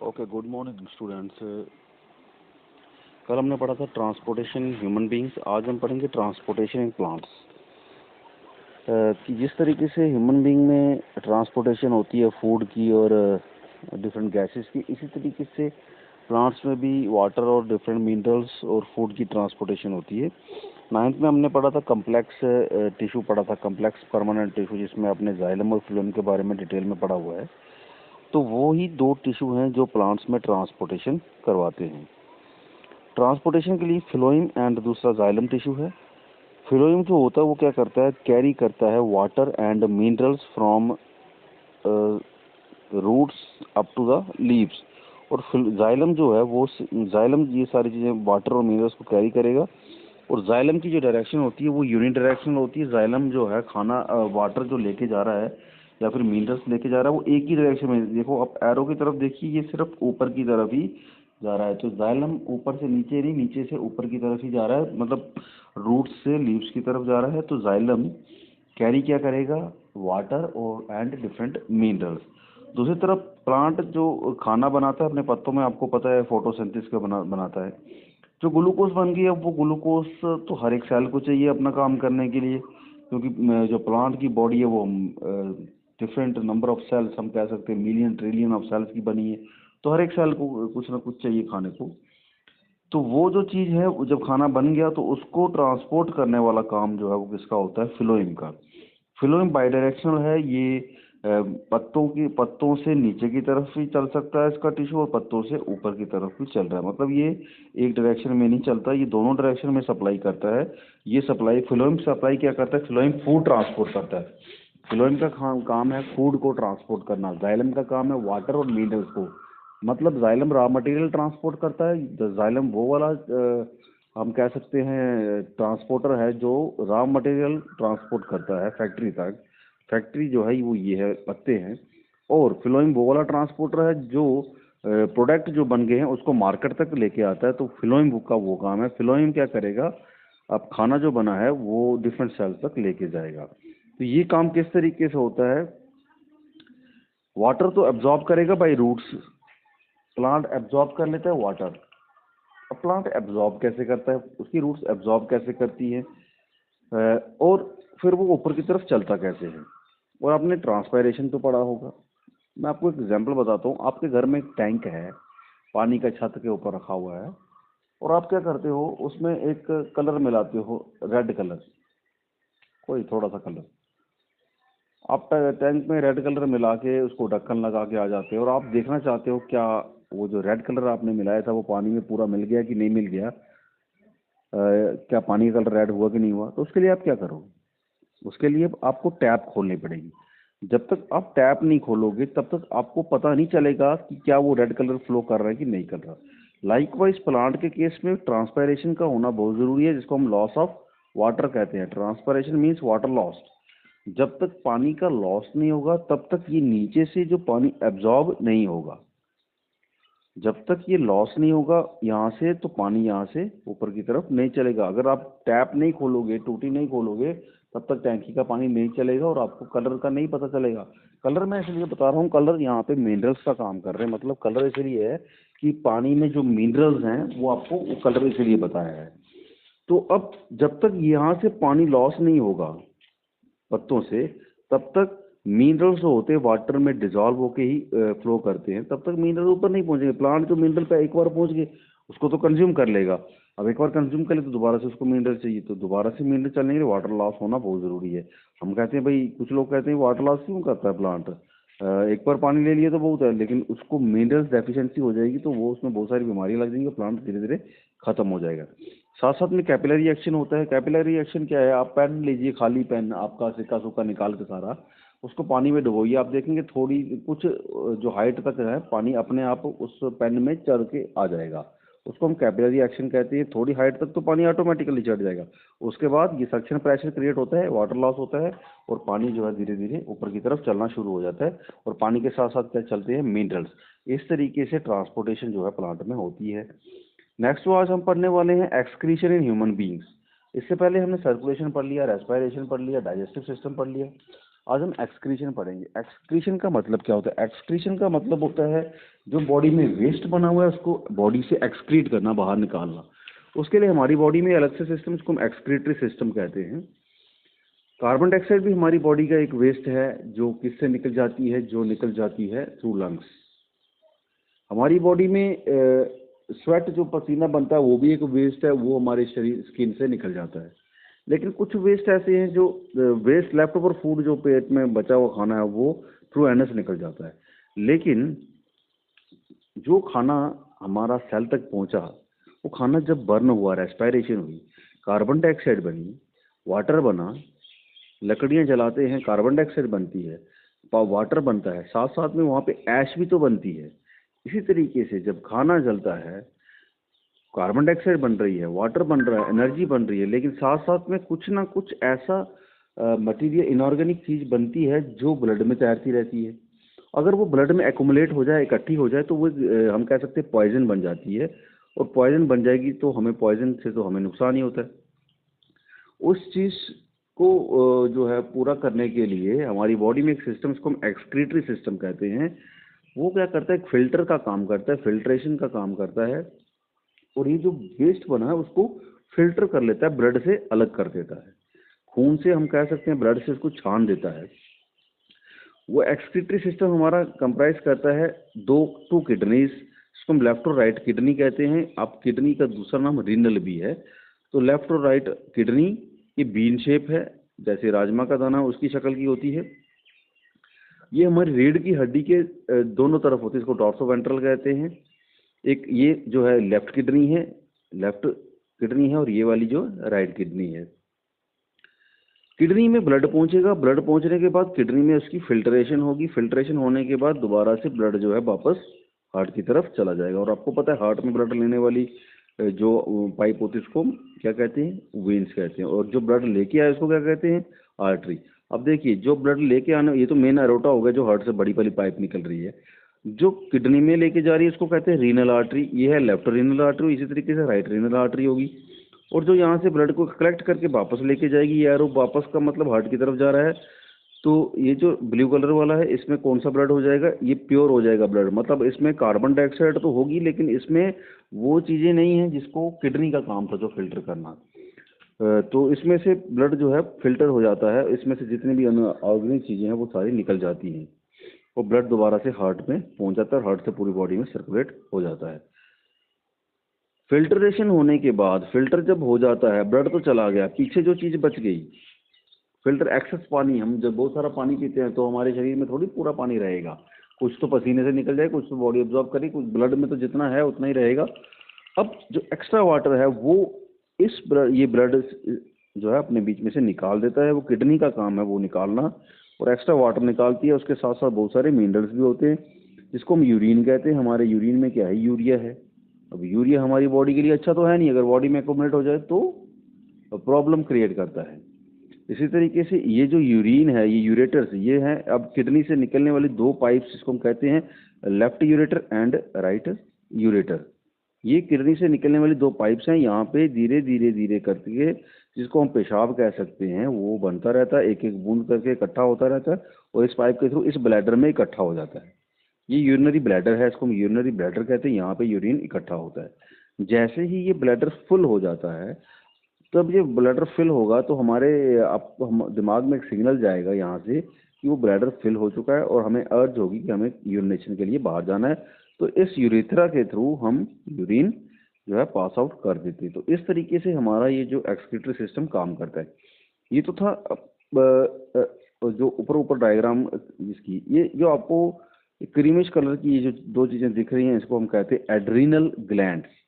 Okay, good morning students. कल हमने पढ़ा था ट्रांसपोर्टेशन इन ह्यूमन बींग्स। आज हम पढ़ेंगे ट्रांसपोर्टेशन इन प्लांट्स। कि जिस तरीके से ह्यूमन बींग में ट्रांसपोर्टेशन होती है फूड की और डिफरेंट गैसेस की, इसी तरीके से प्लांट्स में भी वाटर और डिफरेंट मिनरल्स और फूड की ट्रांसपोर्टेशन होती है। 9th में हमने पढ़ा था कम्प्लेक्स टिश्यू पढ़ा था, कम्प्लेक्स परमानेंट टिश्यू, जिसमें आपने जाइलम और फ्लोएम के बारे में डिटेल में पढ़ा हुआ है। तो वो ही दो टिश्यू हैं जो प्लांट्स में ट्रांसपोर्टेशन करवाते हैं। ट्रांसपोर्टेशन के लिए फ्लोएम एंड दूसरा जाइलम टिश्यू है। फ्लोएम जो होता है वो क्या करता है, कैरी करता है water and minerals from roots up to the leaves. और जाइलम जो है वो जाइलम ये सारी चीज़ें वाटर और मिनरल्स को कैरी करेगा। और जाइलम की जो डायरेक्शन होती है वो यूनिडायरेक्शनल होती है। जाइलम जो है खाना वाटर जो लेके जा रहा है या फिर मिनरल्स लेके जा रहा है वो एक ही डायरेक्शन में, देखो आप एरो की तरफ देखिए, ये सिर्फ ऊपर की तरफ ही जा रहा है। तो जाइलम ऊपर से नीचे नहीं, नीचे से ऊपर की तरफ ही जा रहा है, मतलब रूट्स से लीव्स की तरफ जा रहा है। तो जाइलम कैरी क्या करेगा, वाटर और एंड डिफरेंट मिनरल्स। दूसरी तरफ प्लांट जो खाना बनाता है अपने पत्तों में, आपको पता है फोटोसिंथेसिस का बनाता है। जो ग्लूकोज बन गई, अब वो ग्लूकोज तो हर एक सेल को चाहिए अपना काम करने के लिए, क्योंकि जो प्लांट की बॉडी है वो डिफरेंट नंबर ऑफ सेल्स, हम कह सकते हैं मिलियन ट्रिलियन ऑफ सेल्स की बनी है। तो हर एक सेल को कुछ ना कुछ चाहिए खाने को। तो वो जो चीज़ है वो जब खाना बन गया तो उसको ट्रांसपोर्ट करने वाला काम जो है वो किसका होता है, फ्लोएम का। फ्लोएम बाइडायरेक्शनल है। ये पत्तों से नीचे की तरफ भी चल सकता है इसका टिश्यू, और पत्तों से ऊपर की तरफ भी चल रहा है, मतलब ये एक डायरेक्शन में नहीं चलता, ये दोनों डायरेक्शन में सप्लाई करता है। ये सप्लाई फ्लोएम सप्लाई क्या करता है, फ्लोएम फूड ट्रांसपोर्ट करता है। फ्लोएम का काम है फूड को ट्रांसपोर्ट करना, जाइलम का काम है वाटर और मिनरल्स को। मतलब जाइलम रॉ मटेरियल ट्रांसपोर्ट करता है, जाइलम वो वाला हम कह सकते हैं ट्रांसपोर्टर है जो रॉ मटेरियल ट्रांसपोर्ट करता है फैक्ट्री तक। फैक्ट्री जो है वो ये है, पत्ते हैं। और फ्लोएम वो वाला ट्रांसपोर्टर है जो प्रोडक्ट जो बन गए हैं उसको मार्केट तक लेके आता है। तो फ्लोएम का वो काम है। फ्लोएम क्या करेगा, अब खाना जो बना है वो डिफरेंट सेल्स तक लेके जाएगा। तो ये काम किस तरीके से होता है, वाटर तो एब्जॉर्ब करेगा बाय रूट्स। प्लांट एब्जॉर्ब कर लेता है वाटर। अब प्लांट एब्जॉर्ब कैसे करता है, उसकी रूट्स एब्जॉर्ब कैसे करती है, और फिर वो ऊपर की तरफ चलता कैसे है। और आपने ट्रांसपायरेशन तो पढ़ा होगा। मैं आपको एक एग्जांपल बताता हूँ। आपके घर में एक टैंक है, पानी का छत के ऊपर रखा हुआ है, और आप क्या करते हो, उसमें एक कलर मिलाते हो, रेड कलर, कोई थोड़ा सा कलर। आप टैंक में रेड कलर मिला के उसको ढक्कन लगा के आ जाते हो, और आप देखना चाहते हो क्या वो जो रेड कलर आपने मिलाया था वो पानी में पूरा मिल गया कि नहीं मिल गया, क्या पानी का कलर रेड हुआ कि नहीं हुआ। तो उसके लिए आप क्या करोगे, उसके लिए आपको टैप खोलनी पड़ेगी। जब तक आप टैप नहीं खोलोगे तब तक आपको पता नहीं चलेगा कि क्या वो रेड कलर फ्लो कर रहा है कि नहीं कर रहा। लाइकवाइज प्लांट के केस में ट्रांसपायरेशन का होना बहुत ज़रूरी है, जिसको हम लॉस ऑफ वाटर कहते हैं। Transpiration means water loss. जब तक पानी का लॉस नहीं होगा तब तक ये नीचे से जो पानी एब्जॉर्ब नहीं होगा। जब तक ये लॉस नहीं होगा यहाँ से, तो पानी यहाँ से ऊपर की तरफ नहीं चलेगा। अगर आप टैप नहीं खोलोगे, टूटी नहीं खोलोगे, तब तक टैंकी का पानी नहीं चलेगा और आपको कलर का नहीं पता चलेगा। कलर मैं इसलिए बता रहा हूँ, कलर यहाँ पे मिनरल्स का काम कर रहे हैं। मतलब कलर इसलिए है कि पानी में जो मिनरल्स हैं वो आपको वो कलर इसलिए बताया है। तो अब जब तक यहाँ से पानी लॉस नहीं होगा पत्तों से, तब तक मिनरल्स जो होते हैं वाटर में डिजॉल्व होके ही फ्लो करते हैं, तब तक मिनरल ऊपर नहीं पहुंचेंगे। प्लांट जो मिनरल पे एक बार पहुंच गए उसको तो कंज्यूम कर लेगा। अब एक बार कंज्यूम कर ले तो दोबारा से उसको मिनरल चाहिए, तो दोबारा से मिनरल चलने के लिए वाटर लॉस होना बहुत ज़रूरी है। हम कहते हैं भाई, कुछ लोग कहते हैं वाटर लॉस क्यों करता है प्लांट, एक बार पानी ले लिया तो बहुत है, लेकिन उसको मिनरल्स डेफिशिएंसी हो जाएगी तो वो उसमें बहुत सारी बीमारी लग जाएंगी, प्लांट धीरे धीरे खत्म हो जाएगा। साथ साथ में कैपिलरी एक्शन होता है। कैपिलरी एक्शन क्या है, आप पेन लीजिए, खाली पेन आपका सिक्का सुक्का निकाल के सारा उसको पानी में डुबोइए, आप देखेंगे थोड़ी कुछ जो हाइट तक है पानी अपने आप उस पेन में चढ़ के आ जाएगा। उसको हम कैपिलरी एक्शन कहते हैं। थोड़ी हाइट तक तो पानी ऑटोमेटिकली चढ़ जाएगा। उसके बाद ये सक्शन प्रेशर क्रिएट होता है, वाटर लॉस होता है, और पानी जो है धीरे धीरे ऊपर की तरफ चलना शुरू हो जाता है। और पानी के साथ साथ क्या चलते हैं, मिनरल्स। इस तरीके से ट्रांसपोर्टेशन जो है प्लांट में होती है। नेक्स्ट जो आज हम पढ़ने वाले हैं, एक्सक्रीशन इन ह्यूमन बींग्स। इससे पहले हमने सर्कुलेशन पढ़ लिया, रेस्पिरेशन पढ़ लिया, डाइजेस्टिव सिस्टम पढ़ लिया। आज हम एक्सक्रीशन पढ़ेंगे। एक्सक्रीशन का मतलब क्या होता है? एक्सक्रीशन का मतलब होता है जो बॉडी में वेस्ट बना हुआ है उसको बॉडी से एक्सक्रीट करना, बाहर निकालना। उसके लिए हमारी बॉडी में अलग से सिस्टम, उसको हम एक्सक्रीटरी सिस्टम कहते हैं। कार्बन डाइऑक्साइड भी हमारी बॉडी का एक वेस्ट है जो किससे निकल जाती है? जो निकल जाती है थ्रू लंग्स। हमारी बॉडी में स्वेट जो पसीना बनता है वो भी एक वेस्ट है, वो हमारे शरीर स्किन से निकल जाता है। लेकिन कुछ वेस्ट ऐसे हैं जो वेस्ट लेफ्ट ओवर फूड जो पेट में बचा हुआ खाना है वो थ्रू एनस निकल जाता है। लेकिन जो खाना हमारा सेल तक पहुंचा, वो खाना जब बर्न हुआ, रेस्पिरेशन हुई, कार्बन डाइऑक्साइड बनी, वाटर बना, लकड़ियां जलाते हैं कार्बन डाइऑक्साइड बनती है, वाटर बनता है, साथ साथ में वहाँ पे ऐश भी तो बनती है। इसी तरीके से जब खाना जलता है, कार्बन डाइऑक्साइड बन रही है, वाटर बन रहा है, एनर्जी बन रही है, लेकिन साथ साथ में कुछ ना कुछ ऐसा मटेरियल, इनऑर्गेनिक चीज बनती है जो ब्लड में तैरती रहती है। अगर वो ब्लड में एक्युमुलेट हो जाए, इकट्ठी हो जाए, तो वो हम कह सकते हैं पॉइजन बन जाती है। और पॉइजन बन जाएगी तो हमें पॉइजन से तो हमें नुकसान ही होता है। उस चीज को जो है पूरा करने के लिए हमारी बॉडी में एक सिस्टम, इसको हम एक्सक्रीटरी सिस्टम कहते हैं, वो क्या करता है? एक फिल्टर का काम करता है, फिल्ट्रेशन का काम करता है। और ये जो वेस्ट बना है उसको फिल्टर कर लेता है, ब्लड से अलग कर देता है। खून से हम कह सकते हैं ब्लड से उसको छान देता है। वो एक्सक्रीटरी सिस्टम हमारा कंप्राइज करता है टू किडनीज, जिसको हम लेफ्ट और राइट किडनी कहते हैं। अब किडनी का दूसरा नाम रीनल भी है। तो लेफ्ट और राइट किडनी ये बीन शेप है, जैसे राजमा का दाना उसकी शक्ल की होती है। ये हमारी रीढ़ की हड्डी के दोनों तरफ होती है, इसको डॉर्सोवेंट्रल कहते हैं। एक ये जो है लेफ्ट किडनी है, लेफ्ट किडनी है, और ये वाली जो राइट किडनी है। किडनी में ब्लड पहुंचेगा, ब्लड पहुंचने के बाद किडनी में उसकी फिल्ट्रेशन होगी, फिल्ट्रेशन होने के बाद दोबारा से ब्लड जो है वापस हार्ट की तरफ चला जाएगा। और आपको पता है हार्ट में ब्लड लेने वाली जो पाइप होती है उसको क्या कहते हैं? वेन्स कहते हैं। और जो ब्लड लेके आए उसको क्या कहते हैं? आर्टरी। अब देखिए, जो ब्लड लेके आने, ये तो मेन अरोटा हो गया जो हार्ट से बड़ी वाली पाइप निकल रही है। जो किडनी में लेके जा रही है उसको कहते हैं रीनल आर्टरी। ये है लेफ्ट रीनल आर्टरी। इसी तरीके से राइट रीनल आर्टरी होगी। और जो यहाँ से ब्लड को कलेक्ट करके वापस लेके जाएगी, ये एरो वापस का मतलब हार्ट की तरफ जा रहा है। तो ये जो ब्लू कलर वाला है इसमें कौन सा ब्लड हो जाएगा? ये प्योर हो जाएगा ब्लड। मतलब इसमें कार्बन डाइऑक्साइड तो होगी, लेकिन इसमें वो चीज़ें नहीं हैं जिसको किडनी का काम था जो फिल्टर करना। तो इसमें से ब्लड जो है फिल्टर हो जाता है, इसमें से जितनी भी ऑर्गेनिक चीज़ें हैं वो सारी निकल जाती हैं, और ब्लड दोबारा से हार्ट में पहुंच जाता है, हार्ट से पूरी बॉडी में सर्कुलेट हो जाता है। फिल्ट्रेशन होने के बाद, फिल्टर जब हो जाता है, ब्लड तो चला गया, पीछे जो चीज़ बच गई, फिल्टर एक्सेस पानी, हम जब बहुत सारा पानी पीते हैं तो हमारे शरीर में थोड़ी पूरा पानी रहेगा, कुछ तो पसीने से निकल जाए, कुछ तो बॉडी एब्जॉर्ब करेगी, कुछ ब्लड में तो जितना है उतना ही रहेगा। अब जो एक्स्ट्रा वाटर है वो ये ब्लड जो है अपने बीच में से निकाल देता है। वो किडनी का काम है वो निकालना, और एक्स्ट्रा वाटर निकालती है। उसके साथ साथ बहुत सारे मिनरल्स भी होते हैं जिसको हम यूरिन कहते हैं। हमारे यूरिन में क्या है? यूरिया है। अब यूरिया हमारी बॉडी के लिए अच्छा तो है नहीं, अगर बॉडी में एकोमोडेट हो जाए तो प्रॉब्लम क्रिएट करता है। इसी तरीके से ये जो यूरिन है, ये यूरेटर्स, ये हैं अब किडनी से निकलने वाली दो पाइप्स, जिसको हम कहते हैं left ureter and right ureter. ये किडनी से निकलने वाली दो पाइप्स हैं। यहाँ पे धीरे धीरे धीरे करके, जिसको हम पेशाब कह सकते हैं, वो बनता रहता है, एक एक बूंद करके इकट्ठा होता रहता है, और इस पाइप के थ्रू इस ब्लैडर में इकट्ठा हो जाता है। ये यूरिनरी ब्लैडर है, इसको हम यूरिनरी ब्लैडर कहते हैं। यहाँ पे यूरिन इकट्ठा होता है। जैसे ही ये ब्लैडर फुल हो जाता है, तब ये ब्लैडर फिल होगा तो हमारे हम दिमाग में एक सिग्नल जाएगा यहाँ से कि वो ब्लैडर फिल हो चुका है, और हमें अर्ज होगी कि हमें यूरिनेशन के लिए बाहर जाना है। तो इस यूरेथ्रा के थ्रू हम यूरिन जो है पास आउट कर देते हैं। तो इस तरीके से हमारा ये जो एक्सक्रीटरी सिस्टम काम करता है। ये तो था जो ऊपर ऊपर डायग्राम जिसकी, ये जो आपको क्रीमिश कलर की ये जो दो चीज़ें दिख रही हैं, इसको हम कहते हैं एड्रीनल ग्लैंड्स।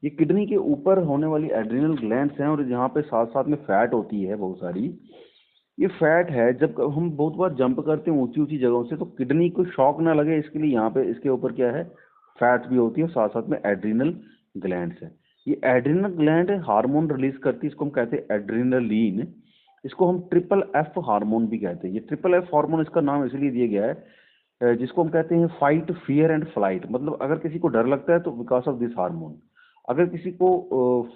ये किडनी के ऊपर होने वाली एड्रिनल ग्लैंड्स हैं, और जहाँ पे साथ साथ में फैट होती है बहुत सारी। ये फैट है, जब हम बहुत बार जंप करते हैं ऊंची ऊंची जगहों से, तो किडनी को शॉक ना लगे इसके लिए यहाँ पे इसके ऊपर क्या है? फैट भी होती है, साथ साथ में एड्रिनल ग्लैंड्स है। ये एड्रिनल ग्लैंड हार्मोन रिलीज करती है, इसको हम कहते हैं एड्रिनलिन। इसको हम ट्रिपल एफ हार्मोन भी कहते हैं। ये ट्रिपल एफ हार्मोन इसका नाम इसलिए दिया गया है, जिसको हम कहते हैं फाइट, फियर एंड फ्लाइट। मतलब अगर किसी को डर लगता है तो बिकॉज ऑफ दिस हार्मोन। अगर किसी को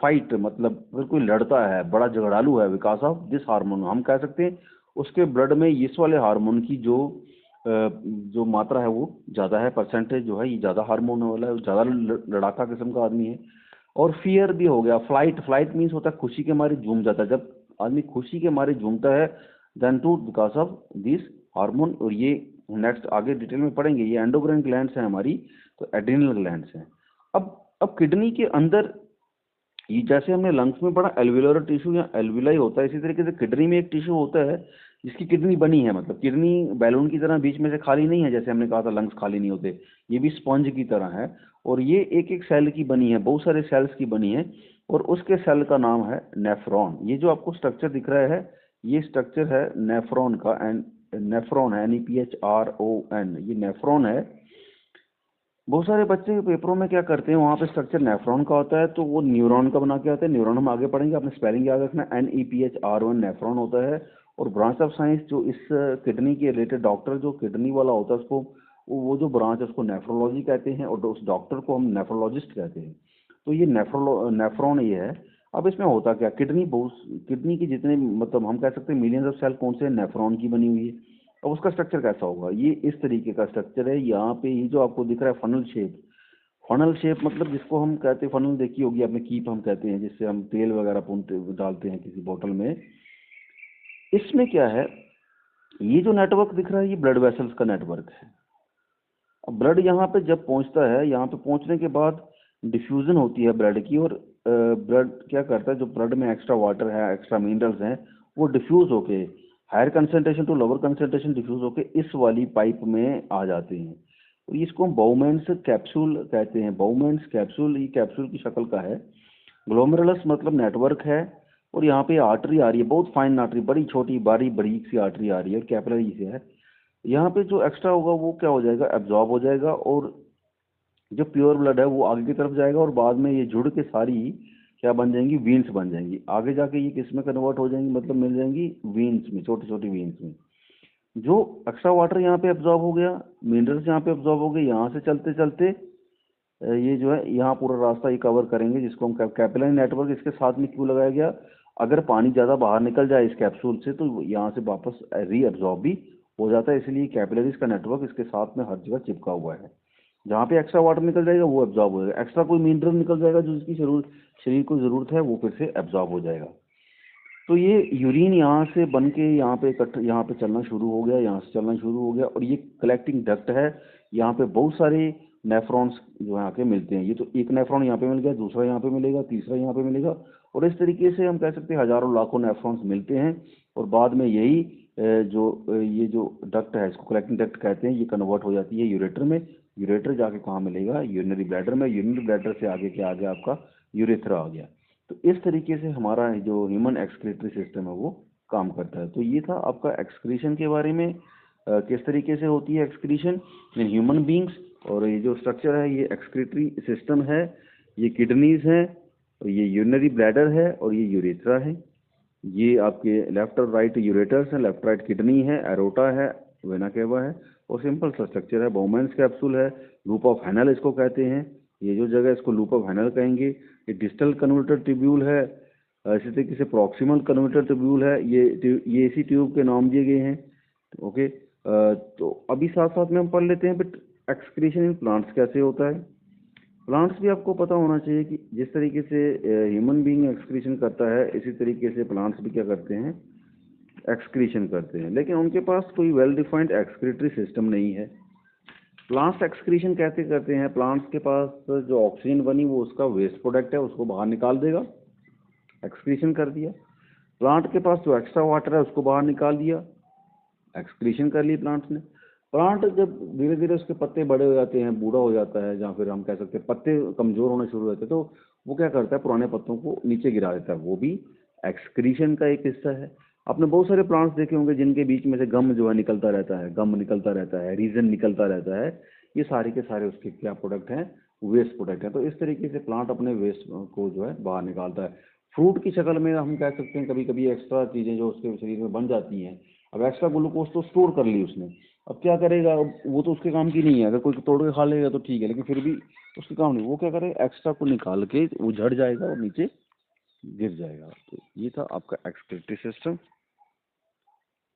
फाइट, मतलब अगर कोई लड़ता है, बड़ा झगड़ालू है, बिकॉज ऑफ दिस हार्मोन, हम कह सकते हैं उसके ब्लड में इस वाले हार्मोन की जो मात्रा है वो ज़्यादा है, परसेंटेज जो है ये ज़्यादा हार्मोन वाला है, ज़्यादा लड़ाका किस्म का आदमी है। और फियर भी हो गया, फ्लाइट, फ्लाइट मीन्स होता है खुशी के मारे झूम जाता है, जब आदमी खुशी के मारे झूमता है, then too because of this hormone. और ये नेक्स्ट आगे डिटेल में पढ़ेंगे, ये एंडोक्राइन ग्लैंड्स हैं हमारी, तो एड्रिनल ग्लैंड्स हैं। अब किडनी के अंदर ये जैसे हमने लंग्स में पढ़ा एल्वियोलर टिश्यू या एल्विलाई होता है, इसी तरीके से किडनी में एक टिश्यू होता है जिसकी किडनी बनी है, मतलब किडनी बैलून की तरह बीच में से खाली नहीं है, जैसे हमने कहा था लंग्स खाली नहीं होते, ये भी स्पंज की तरह है। और ये एक एक सेल की बनी है, बहुत सारे सेल्स की बनी है, और उसके सेल का नाम है नेफ्रॉन। ये जो आपको स्ट्रक्चर दिख रहा है, ये स्ट्रक्चर है नेफ्रॉन का, एंड नेफ्रॉन है NEPHRON, ये नेफ्रॉन है। बहुत सारे बच्चे पेपरों में क्या करते हैं, वहाँ पे स्ट्रक्चर नेफ्रॉन का होता है तो वो न्यूरॉन का बना के आते हैं। न्यूरॉन हम आगे पढ़ेंगे, आपने स्पेलिंग याद रखना, NEPHRON नेफ्रॉन होता है। और ब्रांच ऑफ साइंस जो इस किडनी के रिलेटेड डॉक्टर जो किडनी वाला होता है उसको, वो जो ब्रांच है उसको नेफ्रोलॉजी कहते हैं, और उस डॉक्टर को हम नेफ्रोलॉजिस्ट कहते हैं। तो ये नेफ्रॉन ये है। अब इसमें होता क्या, किडनी के जितने मतलब हम कह सकते हैं मिलियंस ऑफ सेल कौन से नेफ्रॉन की बनी हुई है। अब उसका स्ट्रक्चर कैसा होगा, ये इस तरीके का स्ट्रक्चर है। यहाँ पे ये जो आपको दिख रहा है फनल शेप, फनल शेप मतलब जिसको हम कहते हैं, फनल देखी होगी आपने, कीप हम कहते हैं, जिससे हम तेल वगैरह पूनते डालते हैं किसी बोतल में। इसमें क्या है, ये जो नेटवर्क दिख रहा है ये ब्लड वेसल्स का नेटवर्क है। अब ब्लड यहाँ पे जब पहुँचता है, यहाँ पे पहुँचने के बाद डिफ्यूजन होती है ब्लड की, और ब्लड क्या करता है, जो ब्लड में एक्स्ट्रा वाटर है, एक्स्ट्रा मिनरल्स हैं, वो डिफ्यूज होके higher concentration to lower concentration diffuse होके इस वाली पाइप में आ जाते हैं। तो इसको हम बाउमेंस कैप्सूल कहते हैं। बाउमेंस कैप्सूल, ये कैप्सूल की शक्ल का है। ग्लोमेरुलस मतलब नेटवर्क है, और यहाँ पे आर्टरी आ रही है, बहुत फाइन आर्टरी, बड़ी छोटी बारीक बारीक सी आर्टरी आ रही है, और कैपिलरी से है। यहाँ पे जो एक्स्ट्रा होगा वो क्या हो जाएगा, एब्जॉर्ब हो जाएगा, और जो प्योर ब्लड है वो आगे की तरफ जाएगा, और बाद में ये जुड़ के सारी क्या बन जाएंगी, वीन्स बन जाएंगी। आगे जाके ये किस में कन्वर्ट हो जाएंगी, मतलब मिल जाएंगी वीन्स में, छोटी छोटी वीन्स में। जो एक्स्ट्रा वाटर यहाँ पे एब्जॉर्ब हो गया, मिनरल्स यहाँ पे एब्जॉर्ब हो गए, यहाँ से चलते चलते ये जो है यहाँ पूरा रास्ता ये कवर करेंगे, जिसको हम कैपिलरी नेटवर्क इसके साथ में क्यों लगाया गया, अगर पानी ज़्यादा बाहर निकल जाए इस कैप्सूल से तो यहाँ से वापस रीअब्जॉर्ब भी हो जाता है, इसलिए कैपिलरीज का नेटवर्क इसके साथ में हर जगह चिपका हुआ है। जहाँ पे एक्स्ट्रा वाटर निकल जाएगा वो एब्जॉर्ब हो जाएगा, एक्स्ट्रा कोई मिनरल निकल जाएगा जो इसकी शरीर को ज़रूरत है, वो फिर से एब्जॉर्ब हो जाएगा। तो ये यूरिन यहाँ से बन के यहाँ पे चलना शुरू हो गया, यहाँ से चलना शुरू हो गया, और ये कलेक्टिंग डक्ट है। यहाँ पे बहुत सारे नेफ्रॉन्स जो यहाँ के मिलते हैं, ये तो एक नेफ्रॉन यहाँ पे मिल गया, दूसरा यहाँ पे मिलेगा, तीसरा यहाँ पे मिलेगा, और इस तरीके से हम कह सकते हैं हजारों लाखों नेफ्रॉन्स मिलते हैं। और बाद में यही ये जो डक्ट है, इसको कलेक्टिंग डक्ट कहते हैं, ये कन्वर्ट हो जाती है यूरेटर में। यूरेटर जाके कहाँ मिलेगा, यूरिनरी ब्लैडर में। यूरिनरी ब्लैडर से आगे क्या आ गया, आपका यूरेथ्रा आ गया। तो इस तरीके से हमारा जो ह्यूमन एक्सक्रीटरी सिस्टम है वो काम करता है। तो ये था आपका एक्सक्रीशन के बारे में, किस तरीके से होती है एक्सक्रीशन इन ह्यूमन बींग्स। और ये जो स्ट्रक्चर है ये एक्सक्रीटरी सिस्टम है, ये किडनीज है, और ये यूरिनरी ब्लैडर है, और ये यूरेथ्रा है। ये आपके लेफ्ट और राइट यूरेटर्स हैं, लेफ्ट राइट किडनी है, एरोटा है, वेना केवा है, और सिंपल सा स्ट्रक्चर है। बाउमेंस कैप्सूल है, लूप ऑफ हैनल इसको कहते हैं, ये जो जगह इसको लूप ऑफ हैनल कहेंगे। ये डिस्टल कन्वर्टर ट्यूब्यूल है, इसी तरीके से प्रॉक्सिमल कन्वर्टर ट्यूब्यूल है, ये इसी ट्यूब के नाम दिए गए हैं। ओके, तो अभी साथ साथ में हम पढ़ लेते हैं बट एक्सक्रीशन इन प्लांट्स कैसे होता है। प्लांट्स भी आपको पता होना चाहिए कि जिस तरीके से ह्यूमन बीइंग एक्सक्रीशन करता है, इसी तरीके से प्लांट्स भी क्या करते हैं, एक्सक्रीशन करते हैं, लेकिन उनके पास कोई वेल डिफाइंड एक्सक्रीटरी सिस्टम नहीं है। प्लांट्स एक्सक्रीशन कैसे करते हैं, प्लांट्स के पास जो ऑक्सीजन बनी वो उसका वेस्ट प्रोडक्ट है, उसको बाहर निकाल देगा, एक्सक्रीशन कर दिया। प्लांट के पास जो एक्स्ट्रा वाटर है उसको बाहर निकाल दिया, एक्सक्रीशन कर ली प्लांट्स ने। प्लांट जब धीरे धीरे उसके पत्ते बड़े हो जाते हैं, बूढ़ा हो जाता है, या फिर हम कह सकते हैं पत्ते कमजोर होने शुरू होते हैं, तो वो क्या करता है, पुराने पत्तों को नीचे गिरा देता है, वो भी एक्सक्रीशन का एक हिस्सा है। आपने बहुत सारे प्लांट्स देखे होंगे जिनके बीच में से गम जो है निकलता रहता है, गम निकलता रहता है, रीजन निकलता रहता है, ये सारे के सारे उसके क्या प्रोडक्ट हैं, वेस्ट प्रोडक्ट है। तो इस तरीके से प्लांट अपने वेस्ट को जो है बाहर निकालता है। फ्रूट की शक्ल में हम कह सकते हैं कभी कभी एक्स्ट्रा चीज़ें जो उसके शरीर में बन जाती हैं, अब एक्स्ट्रा ग्लूकोज तो स्टोर कर ली उसने, अब क्या करेगा, वो तो उसके काम की नहीं है, अगर कोई तोड़ के खा लेगा तो ठीक है, लेकिन फिर भी उसके काम नहीं, वो क्या करेगा, एक्स्ट्रा को निकाल के वो झड़ जाएगा और नीचे गिर जाएगा। तो ये था आपका एक्सक्रीटरी सिस्टम।